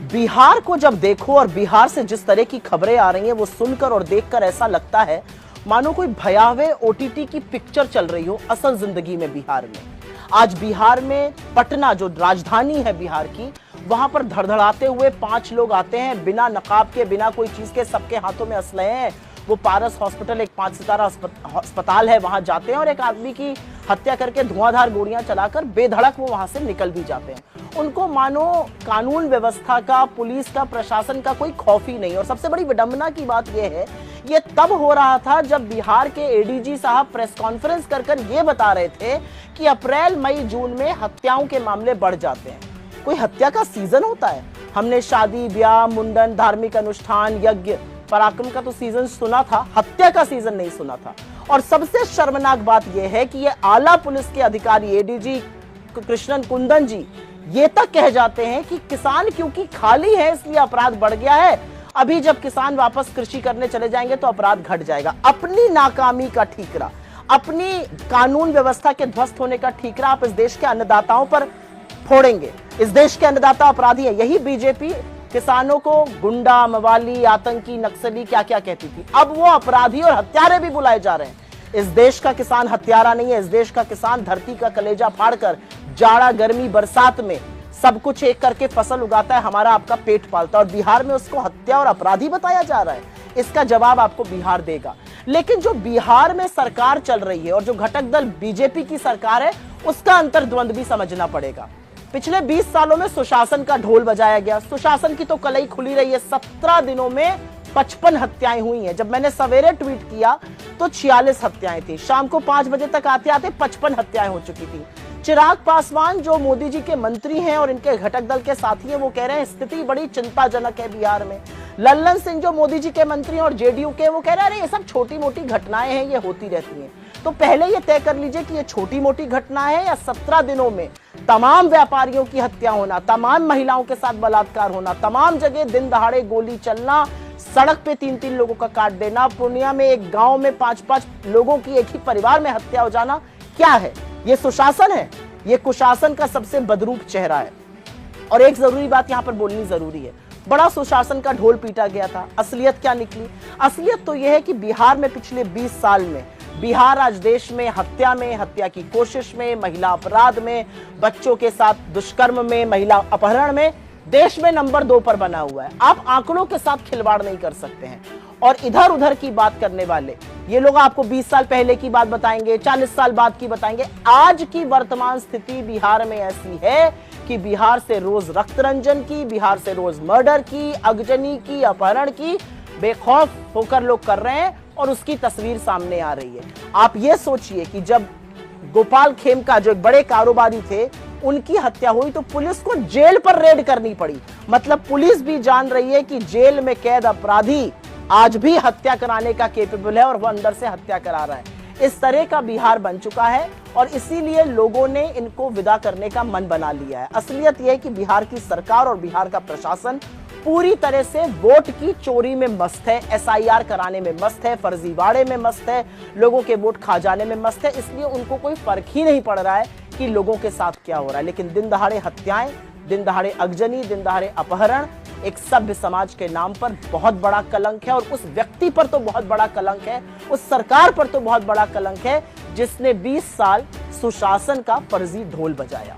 बिहार को जब देखो और बिहार से जिस तरह की खबरें आ रही हैं वो सुनकर और देखकर ऐसा लगता है मानो कोई भयावह ओटीटी की पिक्चर चल रही हो असल जिंदगी में बिहार में। आज बिहार में पटना जो राजधानी है बिहार की, वहां पर धड़धड़ाते हुए 5 लोग आते हैं बिना नकाब के, बिना कोई चीज के, सबके हाथों में असलहे हैं। वो पारस हॉस्पिटल, एक 5 सितारा अस्पताल है, वहां जाते हैं और एक आदमी की हत्या करके धुआंधार गोलियां चलाकर बेधड़क वो वहां से निकल भी जाते हैं। उनको मानो कानून व्यवस्था का, पुलिस का, प्रशासन का कोई खौफ ही नहीं। और सबसे बड़ी विडंबना की बात यह है, ये तब हो रहा था जब बिहार के एडीजी साहब प्रेस कॉन्फ्रेंस कर ये बता रहे थे कि अप्रैल, मई, जून में हत्याओं के मामले बढ़ जाते हैं। कोई हत्या का सीजन होता है? हमने शादी, ब्याह, मुंडन, धार्मिक अनुष्ठान, यज्ञ, पराक्रम का तो सीजन सुना था, हत्या का सीजन नहीं सुना था। और सबसे शर्मनाक बात यह है कि ये आला पुलिस के अधिकारी एडीजी कृष्णन कुंदन जी ये तक कह जाते हैं कि किसान क्योंकि खाली है इसलिए अपराध बढ़ गया है, अभी जब किसान वापस कृषि करने चले जाएंगे तो अपराध घट जाएगा। अपनी नाकामी का ठीकरा, अपनी कानून व्यवस्था के ध्वस्त होने का ठीकरा आप इस देश के अन्नदाताओं पर फोड़ेंगे। इस देश के अन्नदाता अपराधी है। यही बीजेपी किसानों को गुंडा, मवाली, आतंकी, नक्सली क्या क्या कहती थी, अब वो अपराधी और हत्यारे भी बुलाए जा रहे हैं। इस देश का किसान हत्यारा नहीं है। इस देश का किसान धरती का कलेजा फाड़कर जाड़ा, गर्मी, बरसात में सब कुछ एक करके फसल उगाता है, हमारा आपका पेट पालता है। और बिहार में उसको हत्या और अपराधी बताया जा रहा है। इसका जवाब आपको बिहार देगा। लेकिन जो बिहार में सरकार चल रही है और जो घटक दल बीजेपी की सरकार है, उसका अंतर्द्वंद भी समझना पड़ेगा। पिछले 20 सालों में सुशासन का ढोल बजाया गया। सुशासन की तो कलई खुली रही है। 17 दिनों में 55 हत्याएं हुई हैं। जब मैंने सवेरे ट्वीट किया तो 46 हत्याएं थी। शाम को 5 बजे तक आते आते 55 हत्याएं हो चुकी थी। चिराग पासवान जो मोदी जी के मंत्री हैं और इनके घटक दल के साथी हैं, वो कह रहे हैं स्थिति बड़ी चिंताजनक है बिहार में। लल्लन सिंह जो मोदी जी के मंत्री और जेडीयू के, वो कह रहे हैं ये सब छोटी मोटी घटनाएं हैं, ये होती रहती हैं। तो पहले ये तय कर लीजिए कि ये छोटी मोटी घटना है या 17 दिनों में तमाम व्यापारियों की हत्या होना, तमाम महिलाओं के साथ बलात्कार होना, तमाम जगह दिन दहाड़े गोली चलना, सड़क पे 3-3 लोगों का काट देना, पूर्णिया में एक गांव में 5-5 लोगों की एक ही परिवार में हत्या हो जाना, क्या है ये? सुशासन है? ये कुशासन का सबसे बदरूप चेहरा है। और एक जरूरी बात यहां पर बोलनी जरूरी है, बड़ा सुशासन का ढोल पीटा गया था। असलियत क्या निकली? असलियत तो यह है कि बिहार में पिछले 20 साल में बिहार आज देश में हत्या में, हत्या की कोशिश में, महिला अपराध में, बच्चों के साथ दुष्कर्म में, महिला अपहरण में देश में नंबर 2 पर बना हुआ है। आप आंकड़ों के साथ खिलवाड़ नहीं कर सकते हैं। और इधर उधर की बात करने वाले ये लोग आपको 20 साल पहले की बात बताएंगे, 40 साल बाद की बताएंगे। आज की वर्तमान स्थिति बिहार में ऐसी है कि बिहार से रोज रक्तरंजन की, बिहार से रोज मर्डर की, अगजनी की, अपहरण की बेखौफ होकर लोग कर रहे हैं और उसकी तस्वीर सामने आ रही है। आप ये सोचिए कि जब गोपाल खेमका जो एक बड़े कारोबारी थे, उनकी हत्या हुई तो पुलिस को जेल पर रेड करनी पड़ी। मतलब पुलिस भी जान रही है कि जेल में कैद अपराधी आज भी हत्या कराने का केपेबल है और वो अंदर से हत्या करा रहा है। इस तरह का बिहार बन चुका है और इसीलिए लोगों ने इनको विदा करने का मन बना लिया है। असलियत यह है कि बिहार की सरकार और बिहार का प्रशासन पूरी तरह से वोट की चोरी में मस्त है, एसआईआर कराने में मस्त है, फर्जीवाड़े में मस्त है, लोगों के वोट खा जाने में मस्त है। इसलिए उनको कोई फर्क ही नहीं पड़ रहा है कि लोगों के साथ क्या हो रहा है। लेकिन दिन दहाड़े हत्याएं, दिन दहाड़े अगजनी, दिन दहाड़े अपहरण एक सभ्य समाज के नाम पर बहुत बड़ा कलंक है। और उस व्यक्ति पर तो बहुत बड़ा कलंक है, उस सरकार पर तो बहुत बड़ा कलंक है जिसने 20 साल सुशासन का फर्जी ढोल बजाया।